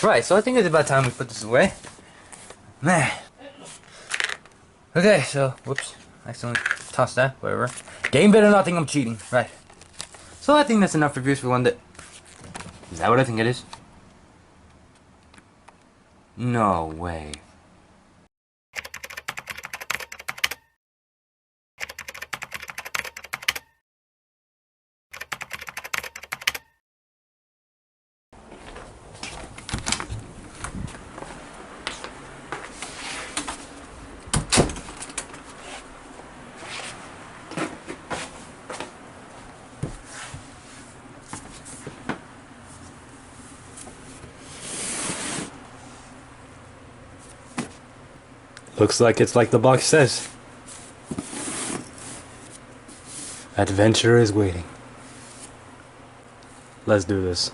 Right, so I think it's about time we put this away. Man. Okay, so, whoops. I accidentally tossed that, whatever. Game better not think I'm cheating. Right. So I think that's enough reviews for one day. Is that what I think it is? No way. Looks like it's like the box says. Adventure is waiting. Let's do this.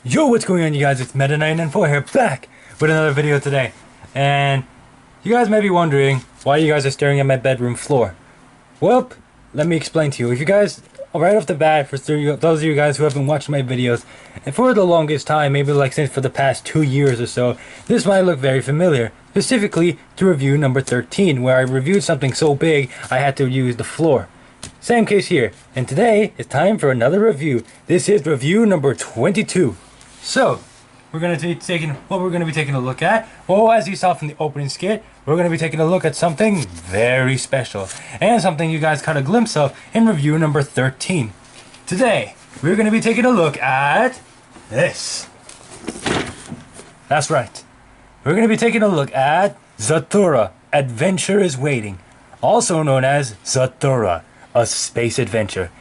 Yo, what's going on, you guys? It's Meta994 here, back with another video today. And you guys may be wondering why you guys are staring at my bedroom floor. Well, let me explain to you. If you guys, right off the bat, for those of you guys who have been watching my videos, and for the longest time, maybe like since for the past 2 years or so, this might look very familiar. Specifically to review number 13, where I reviewed something so big I had to use the floor. Same case here, and today it's time for another review. This is review number 22. So, we're going to be taking a look at, well, as you saw from the opening skit, we're going to be taking a look at something very special, and something you guys caught a glimpse of in review number 13. Today, we're going to be taking a look at this. That's right. We're going to be taking a look at Zathura, Adventure is Waiting, also known as Zathura, a space adventure.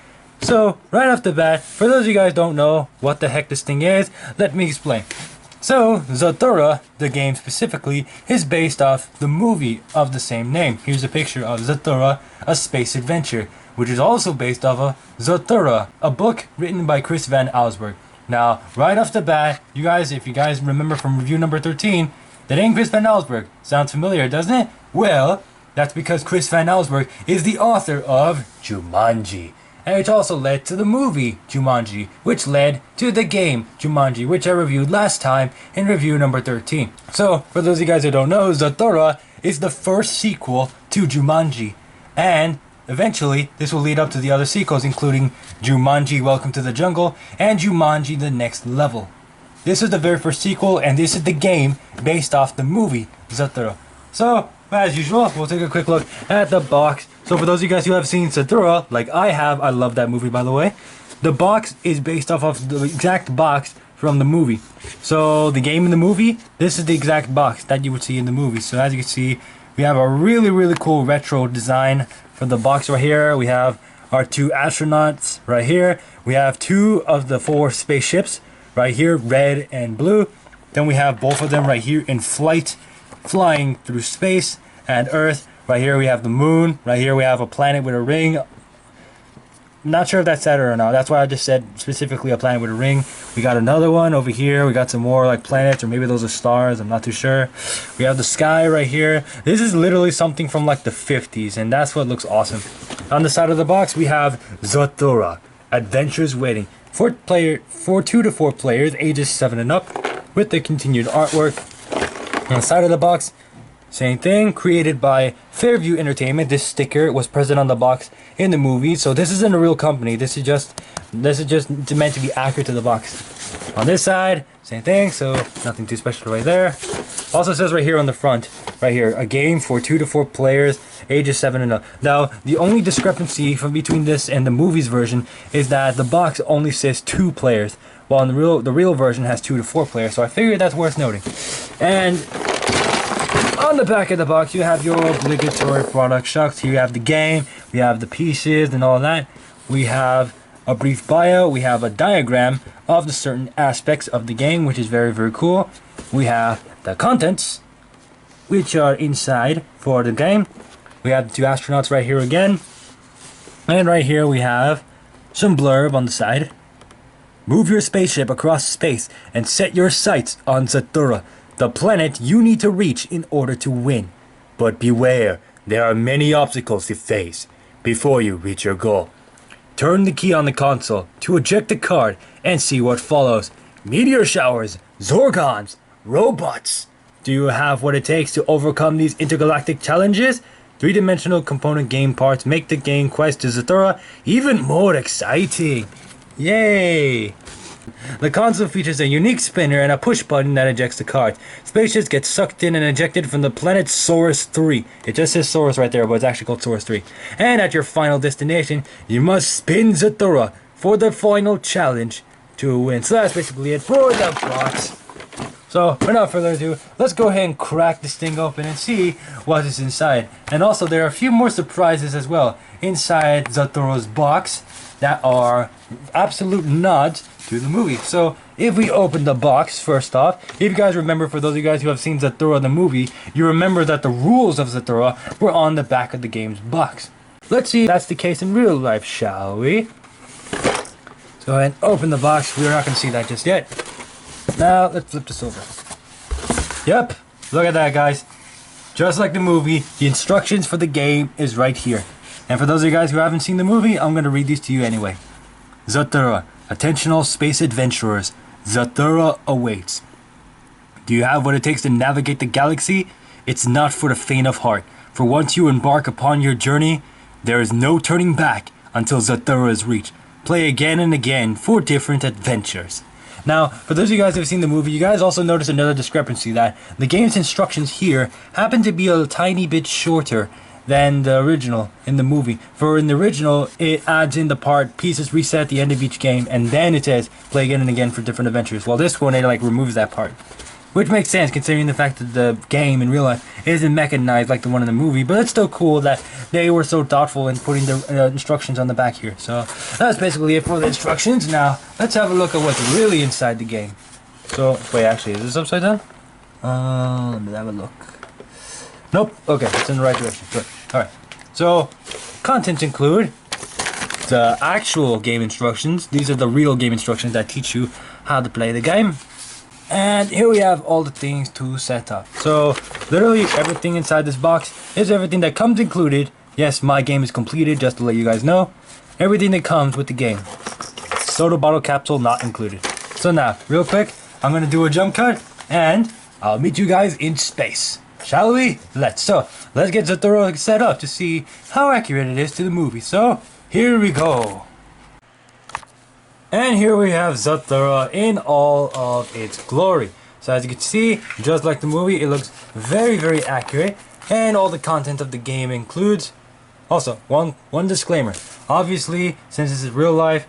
So, right off the bat, for those of you guys who don't know what the heck this thing is, let me explain. So, Zathura, the game specifically, is based off the movie of the same name. Here's a picture of Zathura, a space adventure, which is also based off of Zathura, a book written by Chris Van Allsburg. Now, right off the bat, you guys, if you guys remember from review number 13, the name Chris Van Allsburg sounds familiar, doesn't it? Well, that's because Chris Van Allsburg is the author of Jumanji. And which also led to the movie Jumanji, which led to the game Jumanji, which I reviewed last time in review number 13. So, for those of you guys who don't know, Zathura is the first sequel to Jumanji. And eventually, this will lead up to the other sequels, including Jumanji Welcome to the Jungle and Jumanji The Next Level. This is the very first sequel, and this is the game based off the movie Zathura. So, as usual, we'll take a quick look at the box. So for those of you guys who have seen Zathura, like I have, I love that movie by the way, the box is based off of the exact box from the movie. So the game in the movie, this is the exact box that you would see in the movie. So as you can see, we have a really cool retro design for the box right here. We have our 2 astronauts right here. We have 2 of the 4 spaceships right here, red and blue. Then we have both of them right here in flight, flying through space and Earth. Right here we have the moon. Right here we have a planet with a ring. Not sure if that's Saturn or not. That's why I just said specifically a planet with a ring. We got another one over here. We got some more like planets, or maybe those are stars. I'm not too sure. We have the sky right here. This is literally something from like the 50s, and that's what looks awesome. On the side of the box we have Zathura, Adventures Waiting. For 2 to 4 players, ages 7 and up, with the continued artwork. On the side of the box, same thing, created by Fairview Entertainment. This sticker was present on the box in the movie, so this isn't a real company. This is just meant to be accurate to the box. On this side, same thing, so nothing too special right there. Also says right here on the front, right here, a game for 2 to 4 players, ages 7 and up. Now, the only discrepancy from between this and the movie's version is that the box only says 2 players, while in the real version has 2 to 4 players. So I figured that's worth noting. And on the back of the box, you have your obligatory product shots. Here you have the game, we have the pieces and all that. We have a brief bio, we have a diagram of the certain aspects of the game, which is very cool. We have the contents, which are inside for the game. We have the 2 astronauts right here again. And right here we have some blurb on the side. Move your spaceship across space and set your sights on Zathura, the planet you need to reach in order to win. But beware, there are many obstacles to face before you reach your goal. Turn the key on the console to eject the card and see what follows. Meteor showers, Zorgons, robots. Do you have what it takes to overcome these intergalactic challenges? Three-dimensional component game parts make the game quest to Zathura even more exciting. Yay! The console features a unique spinner and a push button that ejects the cards. Spaceships get sucked in and ejected from the planet Saurus 3. It just says Saurus right there, but it's actually called Saurus 3. And at your final destination, you must spin Zathura for the final challenge to win. So that's basically it for the box. So, without further ado, let's go ahead and crack this thing open and see what is inside. And also, there are a few more surprises as well inside Zathura's box that are absolute nods to the movie. So, if we open the box, first off, if you guys remember, for those of you guys who have seen Zathura the movie, you remember that the rules of Zathura were on the back of the game's box. Let's see if that's the case in real life, shall we? So, go ahead and open the box. We're not going to see that just yet. Now, let's flip this over. Yep, look at that, guys. Just like the movie, the instructions for the game is right here. And for those of you guys who haven't seen the movie, I'm going to read these to you anyway. Zathura, attention all space adventurers. Zathura awaits. Do you have what it takes to navigate the galaxy? It's not for the faint of heart. For once you embark upon your journey, there is no turning back until Zathura is reached. Play again and again for different adventures. Now, for those of you guys who have seen the movie, you guys also notice another discrepancy, that the game's instructions here happen to be a tiny bit shorter than the original in the movie. For in the original, it adds in the part, pieces reset at the end of each game, and then it says, play again and again for different adventures. Well, this one, it removes that part. Which makes sense, considering the fact that the game in real life isn't mechanized like the one in the movie. But it's still cool that they were so thoughtful in putting the instructions on the back here. So that's basically it for the instructions. Now let's have a look at what's really inside the game. So wait, actually, is this upside down? Let me have a look. Nope. Okay, it's in the right direction. Good. All right. So contents include the actual game instructions. These are the real game instructions that teach you how to play the game. And here we have all the things to set up. So literally everything inside this box is everything that comes included. Yes, my game is completed, just to let you guys know. Everything that comes with the game. Soda bottle capsule not included. So now, real quick, I'm going to do a jump cut and I'll meet you guys in space. Shall we? Let's get Zathura set up to see how accurate it is to the movie. So here we go. And here we have Zathura in all of its glory. So as you can see, just like the movie, it looks very, very accurate. And all the content of the game includes... Also, one disclaimer. Obviously, since this is real life,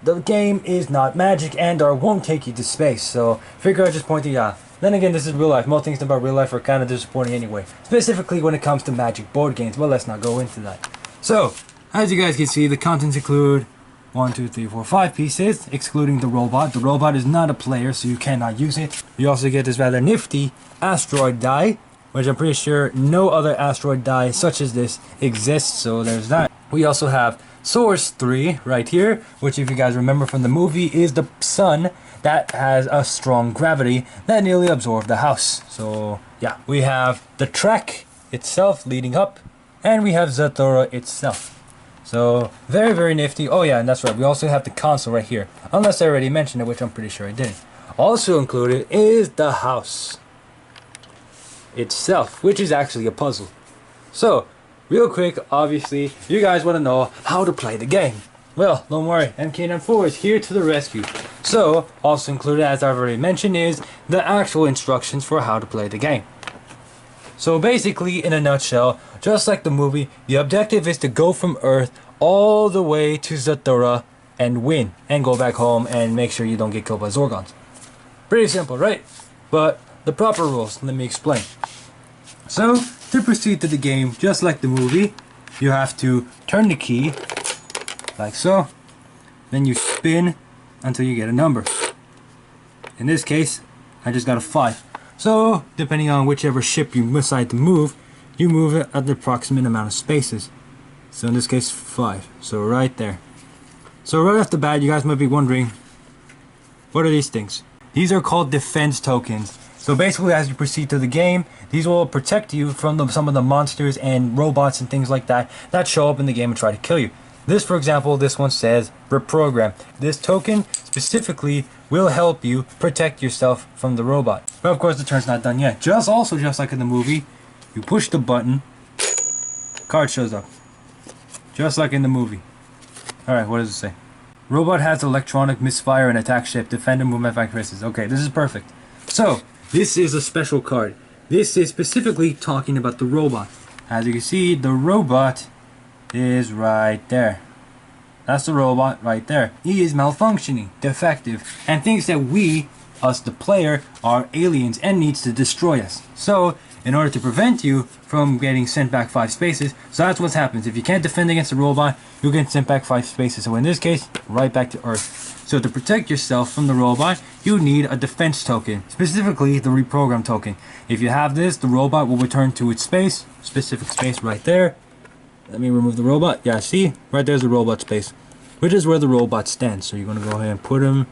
the game is not magic and or won't take you to space. So, figure I just pointed out. Then again, this is real life. Most things about real life are kind of disappointing anyway. Specifically when it comes to magic board games. But let's not go into that. So, as you guys can see, the contents include 1, 2, 3, 4, 5 pieces, excluding the robot. The robot is not a player, so you cannot use it. You also get this rather nifty asteroid die, which I'm pretty sure no other asteroid die such as this exists, so there's that. We also have Source 3 right here, which if you guys remember from the movie is the sun that has a strong gravity that nearly absorbed the house. So yeah, we have the track itself leading up, and we have Zathura itself. So, very, very nifty. Oh yeah, and that's right, we also have the console right here. Unless I already mentioned it, which I'm pretty sure I didn't. Also included is the house itself, which is actually a puzzle. So, real quick, obviously, you guys want to know how to play the game. Well, don't worry, MK94 is here to the rescue. So, also included, as I've already mentioned, is the actual instructions for how to play the game. So basically, in a nutshell, just like the movie, the objective is to go from Earth all the way to Zathura and win. And go back home and make sure you don't get killed by Zorgons. Pretty simple, right? But the proper rules, let me explain. So, to proceed to the game, just like the movie, you have to turn the key, like so. Then you spin until you get a number. In this case, I just got a 5. So, depending on whichever ship you decide to move, you move it at the approximate amount of spaces. So in this case, 5. So right there. So right off the bat, you guys might be wondering, what are these things? These are called defense tokens. So basically, as you proceed to the game, these will protect you from some of the monsters and robots and things like that that show up in the game and try to kill you. This, for example, this one says reprogram. This token specifically will help you protect yourself from the robot. But of course, the turn's not done yet. Just like in the movie, you push the button, card shows up. Just like in the movie. Alright, what does it say? Robot has electronic misfire and attack shape. Defend and movement characteristics. Okay, this is perfect. So, this is a special card. This is specifically talking about the robot. As you can see, the robot is right there. That's the robot right there. He is malfunctioning, defective, and thinks that we, us the player, are aliens and needs to destroy us. So, in order to prevent you from getting sent back 5 spaces, so that's what happens. If you can't defend against the robot, you'll get sent back 5 spaces. So in this case, right back to Earth. So to protect yourself from the robot, you need a defense token, specifically the reprogram token. If you have this, the robot will return to its space, specific space right there. Let me remove the robot. Yeah, see? Right there's the robot space, which is where the robot stands. So you're going to go ahead and put him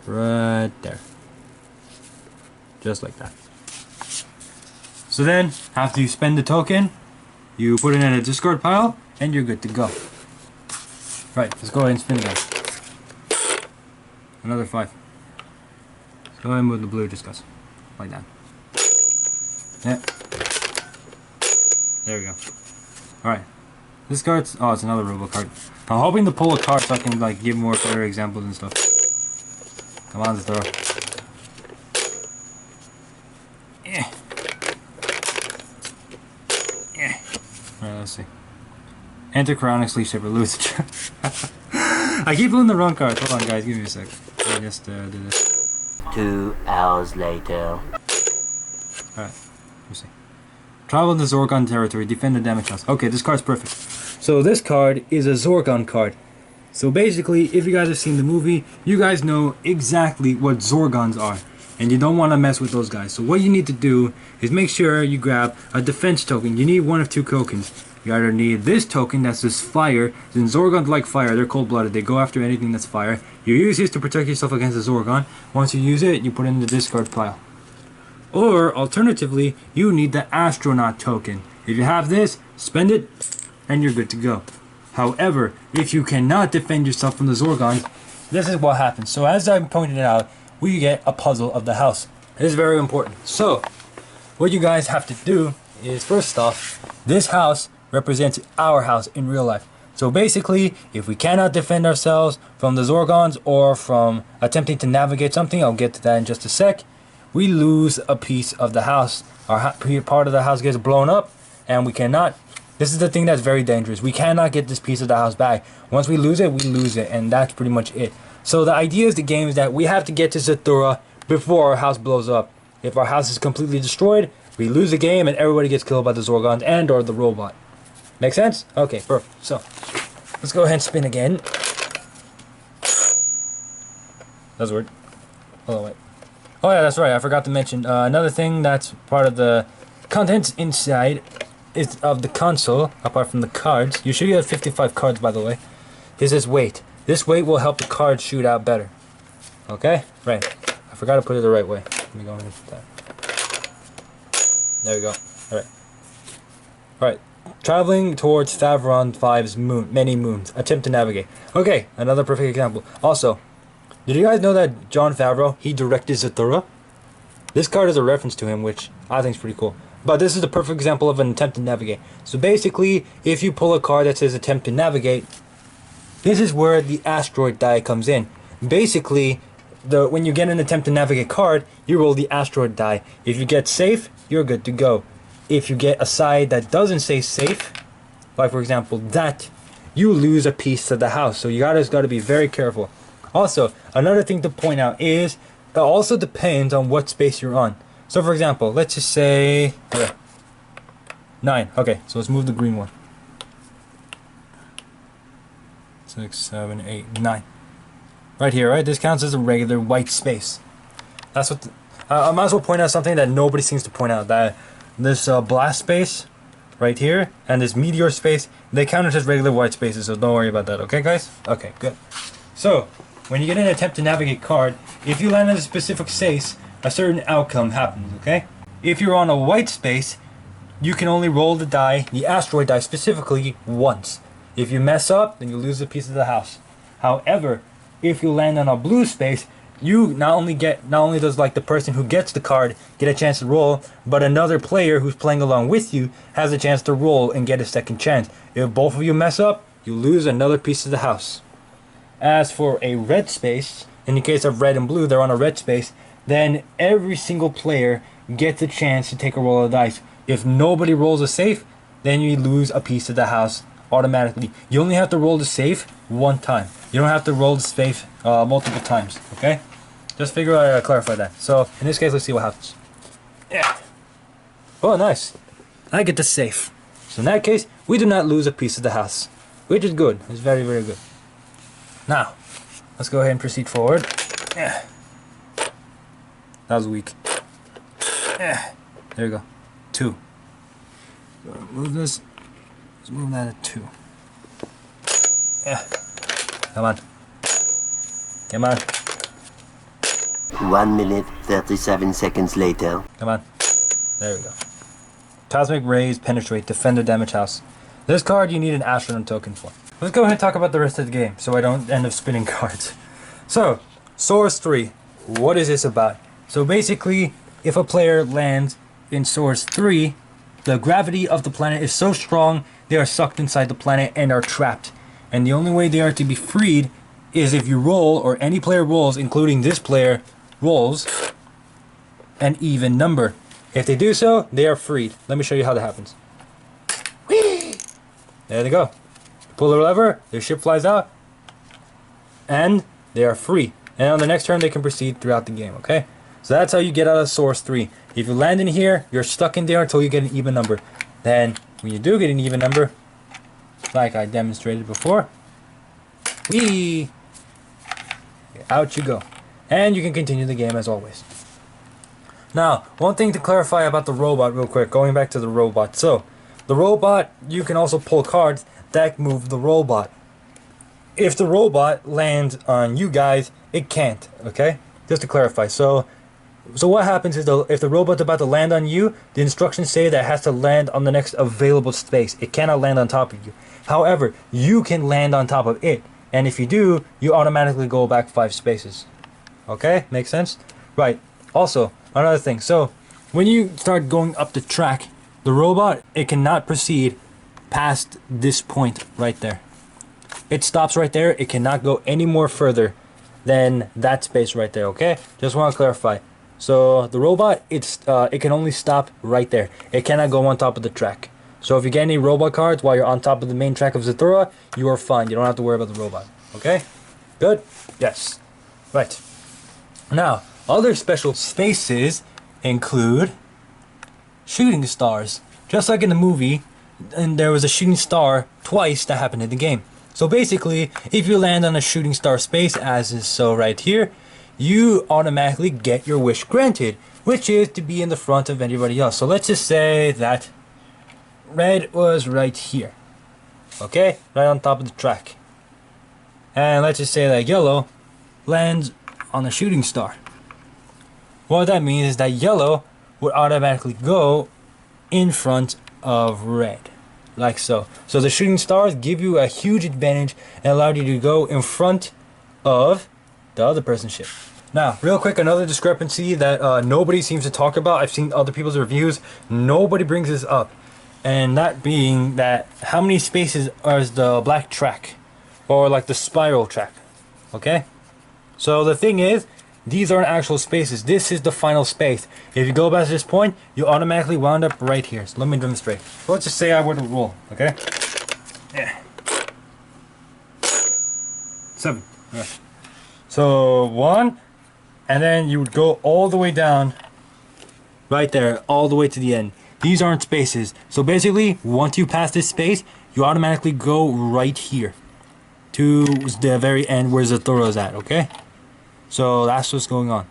right there. Just like that. So then, after you spend the token, you put it in a discard pile, and you're good to go. Right, let's go ahead and spin again. Another 5. Let's go ahead and move the blue discuss. Like that. Yeah. There we go. Alright. This card's... oh, it's another robot card. I'm hoping to pull a card so I can like give more clear examples and stuff. Come on, Zathura. Alright, let's see. Enter chronic sleep shaper, lose. I keep pulling the wrong cards. Hold on, guys, give me a sec. I just do this. 2 hours later. Alright, let's see. Travel to Zorgon territory, defend the damage house. Okay, this card's perfect. So this card is a Zorgon card. So basically, if you guys have seen the movie, you guys know exactly what Zorgons are. And you don't want to mess with those guys. So what you need to do is make sure you grab a defense token. You need one of 2 tokens. You either need this token that's just fire. Since Zorgons like fire, they're cold-blooded. They go after anything that's fire. You use this to protect yourself against the Zorgon. Once you use it, you put it in the discard pile. Or, alternatively, you need the astronaut token. If you have this, spend it, and you're good to go. However, if you cannot defend yourself from the Zorgons, this is what happens. So as I pointed out, we get a puzzle of the house. It is very important. So, what you guys have to do is, first off, this house represents our house in real life. So basically, if we cannot defend ourselves from the Zorgons or from attempting to navigate something, I'll get to that in just a sec, we lose a piece of the house. Our part of the house gets blown up, and we cannot. This is the thing that's very dangerous. We cannot get this piece of the house back. Once we lose it, and that's pretty much it. So the idea of the game is that we have to get to Zathura before our house blows up. If our house is completely destroyed, we lose the game and everybody gets killed by the Zorgons and or the robot. Make sense? Okay, perfect. So, let's go ahead and spin again. That's weird. Hold on, wait. Oh yeah, that's right. I forgot to mention another thing that's part of the contents inside is of the console, apart from the cards. You should get 55 cards, by the way. Is this weight. This weight will help the cards shoot out better. Okay? Right. I forgot to put it the right way. Let me go ahead and put that. There we go. Alright. Alright. Traveling towards Favron 5's moon, many moons. Attempt to navigate. Okay, another perfect example. Also, did you guys know that Jon Favreau, he directed Zathura? This card is a reference to him, which I think is pretty cool. But this is the perfect example of an attempt to navigate. So basically, if you pull a card that says attempt to navigate, this is where the asteroid die comes in. Basically, when you get an attempt to navigate card, you roll the asteroid die. If you get safe, you're good to go. If you get a side that doesn't say safe, like for example that, you lose a piece of the house. So you guys got to be very careful. Also, another thing to point out is, it also depends on what space you're on. So for example, let's just say 9. Okay, so let's move the green one. 6, 7, 8, 9. Right here, right? This counts as a regular white space. That's what... I might as well point out something that nobody seems to point out. That this blast space right here and this meteor space, they count as regular white spaces, so don't worry about that. Okay, guys? Okay, good. So, when you get an attempt to navigate card, if you land in a specific space, a certain outcome happens, okay? If you're on a white space, you can only roll the die, the asteroid die specifically, once. If you mess up, then you lose a piece of the house. However, if you land on a blue space, you not only does like the person who gets the card get a chance to roll, but another player who's playing along with you has a chance to roll and get a second chance. If both of you mess up, you lose another piece of the house. As for a red space, in the case of red and blue, they're on a red space, then every single player gets a chance to take a roll of the dice. If nobody rolls a safe, then you lose a piece of the house automatically. You only have to roll the safe one time. You don't have to roll the safe multiple times, okay? Just figure out how to clarify that. So, in this case, let's see what happens. Yeah. Oh, nice. I get the safe. So in that case, we do not lose a piece of the house, which is good. It's very, very good. Now, let's go ahead and proceed forward. Yeah. That was weak. Yeah. There we go. 2. So move this. Let's move that at 2. Yeah. Come on. Come on. 1 minute, 37 seconds later. Come on. There we go. Cosmic Rays penetrate, defender damage house. This card you need an astronaut token for. Let's go ahead and talk about the rest of the game so I don't end up spinning cards. So, Source 3. What is this about? So basically, if a player lands in Source 3, the gravity of the planet is so strong they are sucked inside the planet and are trapped. And the only way they are to be freed is if you roll, or any player rolls, including this player, rolls an even number. If they do so, they are freed. Let me show you how that happens. Whee! There they go. Pull the lever, their ship flies out, and they are free. And on the next turn, they can proceed throughout the game, okay? So that's how you get out of Source 3. If you land in here, you're stuck in there until you get an even number. Then, when you do get an even number, like I demonstrated before, whee! Out you go. And you can continue the game as always. Now, one thing to clarify about the robot real quick, going back to the robot. So, the robot, you can also pull cards that move the robot. If the robot lands on you guys, it can't, okay? Just to clarify. So what happens is if the robot's about to land on you, the instructions say that it has to land on the next available space. It cannot land on top of you. However, you can land on top of it. And if you do, you automatically go back 5 spaces. Okay? Makes sense? Right. Also, another thing. So, when you start going up the track, the robot, it cannot proceed past this point right there. It stops right there. It cannot go any more further than that space right there, okay? Just want to clarify. So, the robot, it can only stop right there. It cannot go on top of the track. So, if you get any robot cards while you're on top of the main track of Zathura, you are fine. You don't have to worry about the robot. Okay? Good? Yes. Right. Now, other special spaces include shooting stars. Just like in the movie, and there was a shooting star twice that happened in the game. So basically, if you land on a shooting star space, as is so right here, you automatically get your wish granted, which is to be in the front of everybody else. So let's just say that red was right here. Okay? Right on top of the track. And let's just say that yellow lands on a shooting star. What that means is that yellow would automatically go in front of red. Like so. So the shooting stars give you a huge advantage and allow you to go in front of the other person's ship. Now, real quick, another discrepancy that nobody seems to talk about. I've seen other people's reviews. Nobody brings this up. And that being that how many spaces is the black track? Or like the spiral track. Okay? So the thing is, these aren't actual spaces. This is the final space. If you go past this point, you automatically wound up right here. So let me demonstrate. So let's just say I were to roll, okay? Yeah. 7. Right. So 1, and then you would go all the way down, right there, all the way to the end. These aren't spaces. So basically, once you pass this space, you automatically go right here to the very end where Zathura is at, okay? So that's what's going on.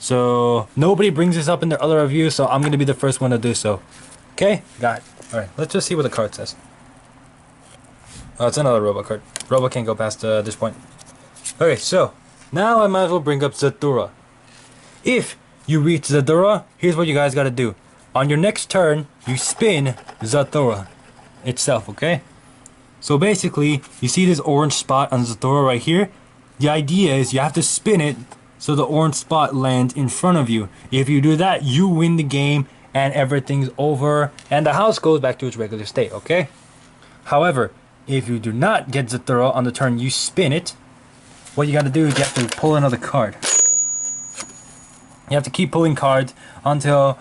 So nobody brings this up in their other reviews, so I'm going to be the first one to do so. Okay? Got it. Alright, let's just see what the card says. Oh, it's another robot card. Robot can't go past this point. Okay, so now I might as well bring up Zathura. If you reach Zathura, here's what you guys gotta do. On your next turn, you spin Zathura itself, okay? So basically, you see this orange spot on Zathura right here? The idea is you have to spin it so the orange spot lands in front of you. If you do that, you win the game and everything's over and the house goes back to its regular state, okay? However, if you do not get Zathura on the turn you spin it, what you gotta do is you have to pull another card. You have to keep pulling cards until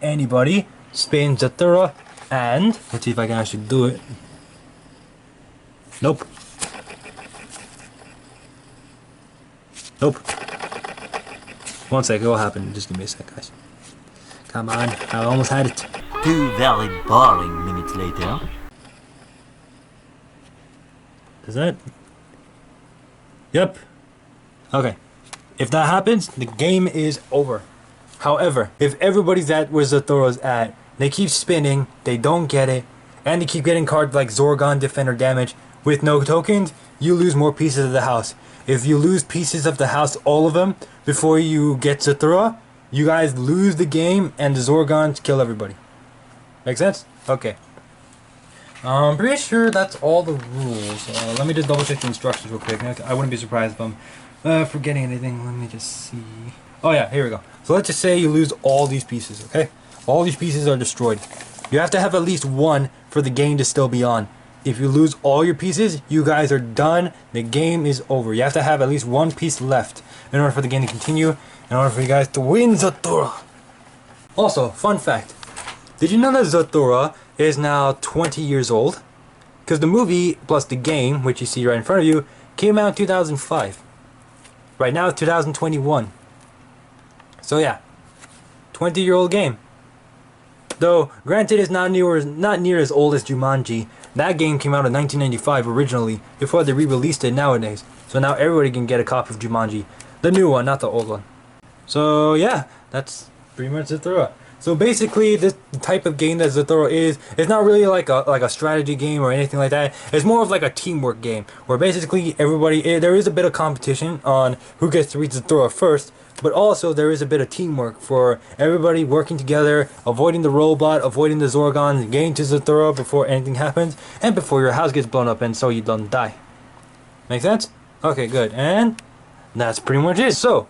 anybody spins Zathura, and let's see if I can actually do it. Nope. Nope. One sec, it will happen. Just give me a sec, guys. Come on, I almost had it. 2 very boring minutes later. Is that? Yep. Okay. If that happens, the game is over. However, if everybody's at where Zathura's at, they keep spinning, they don't get it, and they keep getting cards like Zorgon Defender damage with no tokens, you lose more pieces of the house. If you lose pieces of the house, all of them, before you get Zathura, you guys lose the game and the Zorgons kill everybody. Make sense? Okay. I'm pretty sure that's all the rules. Let me just double check the instructions real quick. I wouldn't be surprised if I'm forgetting anything. Let me just see. Oh yeah, here we go. So let's just say you lose all these pieces, okay? All these pieces are destroyed. You have to have at least one for the game to still be on. If you lose all your pieces, you guys are done. The game is over. You have to have at least one piece left in order for the game to continue, in order for you guys to win Zathura. Also, fun fact. Did you know that Zathura is now 20 years old? Because the movie plus the game, which you see right in front of you, came out in 2005. Right now it's 2021. So yeah, 20-year-old game. Though, granted, it's not near as old as Jumanji. That game came out in 1995 originally, before they re-released it nowadays. So now everybody can get a copy of Jumanji. The new one, not the old one. So yeah, that's pretty much Zathura. So basically, this type of game that Zathura is, it's not really like a strategy game or anything like that. It's more of like a teamwork game, where basically there is a bit of competition on who gets to reach Zathura first, but also there is a bit of teamwork for everybody working together, avoiding the robot, avoiding the Zorgons, getting to Zathura before anything happens, and before your house gets blown up and so you don't die. Make sense? Okay, good. And that's pretty much it. So,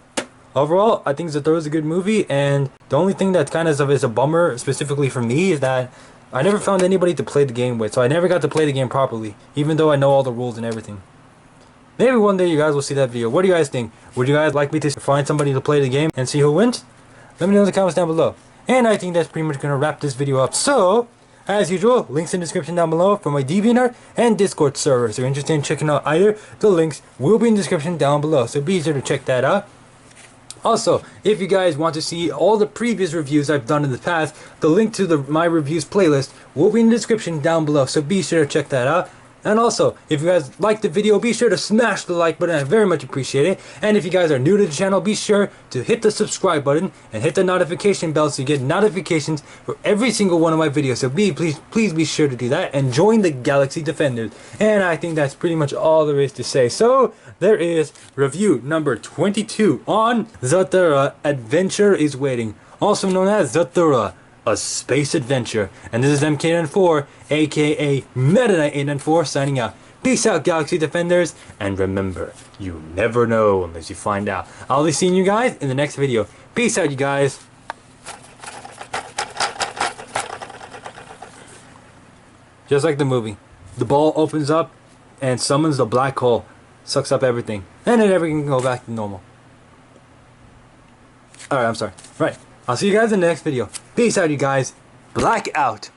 overall, I think Zathura is a good movie, and the only thing that kind of is a bummer, specifically for me, is that I never found anybody to play the game with, so I never got to play the game properly, even though I know all the rules and everything. Maybe one day you guys will see that video. What do you guys think? Would you guys like me to find somebody to play the game and see who wins? Let me know in the comments down below. And I think that's pretty much going to wrap this video up. So, as usual, links in the description down below for my DeviantArt and Discord servers. If you're interested in checking out either, the links will be in the description down below, so be sure to check that out. Also, if you guys want to see all the previous reviews I've done in the past, the link to my reviews playlist will be in the description down below, so be sure to check that out. And also, if you guys liked the video, be sure to smash the like button. I very much appreciate it. And if you guys are new to the channel, be sure to hit the subscribe button and hit the notification bell so you get notifications for every single one of my videos. So please be sure to do that and join the Galaxy Defenders. And I think that's pretty much all there is to say. So, there is review number 22 on Zathura Adventure is Waiting, also known as Zathura, a space adventure. And this is MK94, aka Meta Knight 894, signing out. Peace out, Galaxy Defenders, and remember, you never know unless you find out. I'll be seeing you guys in the next video. Peace out, you guys. Just like the movie, the ball opens up and summons the black hole, sucks up everything, and then everything can go back to normal. Alright, I'm sorry. Right. I'll see you guys in the next video. Peace out, you guys. Black out.